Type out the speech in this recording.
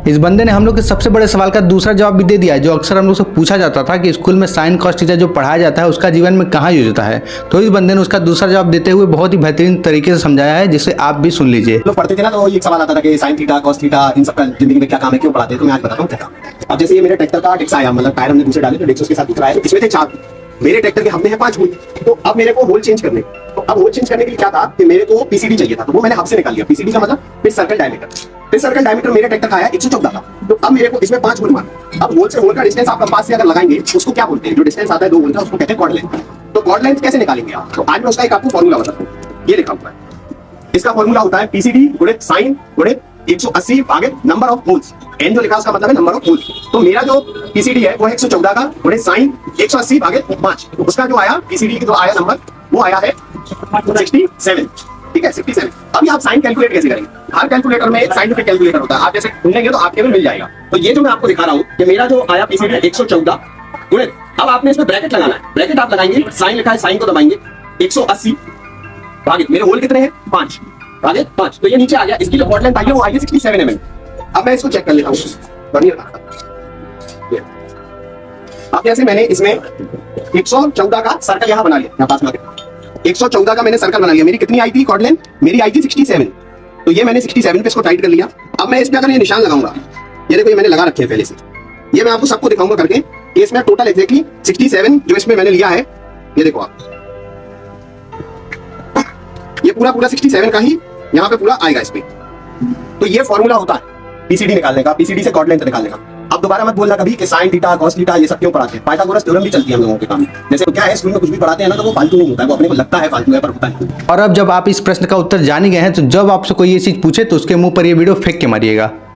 इस बंदे ने हम लोग के सबसे बड़े सवाल का दूसरा जवाब भी दे दिया, जो अक्सर हम लोग से पूछा जाता था कि स्कूल में साइन कॉस थीटा जो पढ़ाया जाता है उसका जीवन में कहाँ यूज होता है। तो इस बंदे ने उसका दूसरा जवाब देते हुए बहुत ही बेहतरीन तरीके से समझाया है, जिसे आप भी सुन लीजिए। लोग पढ़ते थे ना, तो एक सवाल आता था कि sine theta cos theta in सब का जिंदगी में क्या काम है, क्यों पढ़ाते हैं। तो मैं आज बताता हूँ क्या। अब जैसे ये मेरे ट्रैक्टर का डिक्स आया, मतलब टायर हमने दूसरे डाले तो डिक्स उसके साथ दिख इसमें थे 4, मेरे ट्रैक्टर के हमने हैं 5 होल। तो अब मेरे को होल चेंज करने, तो अब होल चेंज करने के लिए क्या था कि मेरे को पीसीडी चाहिए था, तो वो मैंने हब से निकाल लिया। पीसीडी का मतलब फिर सर्कल डायमीटर। फिर सर्कल डायमीटर मेरे ट्रैक्टर का आया 114 का। तो अब मेरे को इसमें 5 होल मारना। अब होल से होल का डिस्टेंस आप कंपास से अगर लगाएंगे उसको क्या बोलते हैं, जो डिस्टेंस आता है 2 होल का उसको कहते हैं कॉर्ड लेंथ। तो कॉर्ड लेंथ कैसे निकालेंगे आप, तो आज मैं उसका एक आपको फॉर्मूला बताता हूं। ये लिखा हुआ है, इसका फॉर्मूला होता है पीसीडी गुणित साइन गुणित 180 भागे नंबर ऑफ होल्स। एन जो लिखा उसका मतलब है नंबर ऑफ होल्स। तो मेरा जो पीसीडी है वो 114 का गुणित साइन 180 भागे 5, तो उसका जो आया पीसीडी की जो आया नंबर वो आया है 67। ठीक है, 67। अभी आप साइन कैलकुलेट कैसे करेंगे, हर कैलकुलेटर में एक साइंटिफिक कैलकुलेटर होता है, आप जैसे ढूंढेंगे तो आपके में मिल जाएगा। तो ये जो मैं आपको दिखा रहा हूँ कि मेरा जो आया पीसीडी 114 गुणित, अब आपने इसमें ब्रैकेट लगाना है। ब्रैकेट आप लगाएंगे, साइन लिखा है, साइन को दबाएंगे 180 भागे मेरे होल कितने हैं 5 भागे 5, तो ये नीचे आ गया। इसकी जो कॉर्ड लेंथ आई है वो आई है 67 mm। अब मैं इसको चेक कर लेता हूँ। अब जैसे मैंने इसमें 114 का सर्कल यहाँ बना लिया, यहाँ पास में 114 का मैंने सर्कल बना लिया। मेरी कितनी आई थी कॉर्ड लेंथ, मेरी आई थी 67। तो ये मैंने 67 पे इसको टाइट कर लिया। अब मैं इस पे अगर ये निशान लगाऊंगा, ये देखो ये मैंने लगा रखे हैं पहले से, ये मैं आपको सबको दिखाऊंगा करके कि इसमें टोटल एग्जैक्टली 67 जो इसमें मैंने लिया है, ये देखो आप, ये पूरा 67 का ही यहाँ पे पूरा आएगा इस पे। तो ये फॉर्मूला होता है पीसीडी निकालने का, पीसीडी से कॉर्ड लेंथ निकालने का। अब दोबारा मत बोलना कभी कि साइन थीटा कॉस थीटा ये सब क्यों पढ़ाते हैं। पाइथागोरस थ्योरम भी चलती है हम लोगों के काम में। जैसे क्या है, स्कूल में कुछ भी पढ़ाते हैं ना तो वो फालतू नहीं होता है, वो अपने को लगता है फालतू है पर होता नहीं। और अब जब आप इस प्रश्न का उत्तर जान ही गए हैं, तो जब आपसे कोई ये चीज पूछे तो उसके मुंह पर ये वीडियो फेंक के मारिएगा।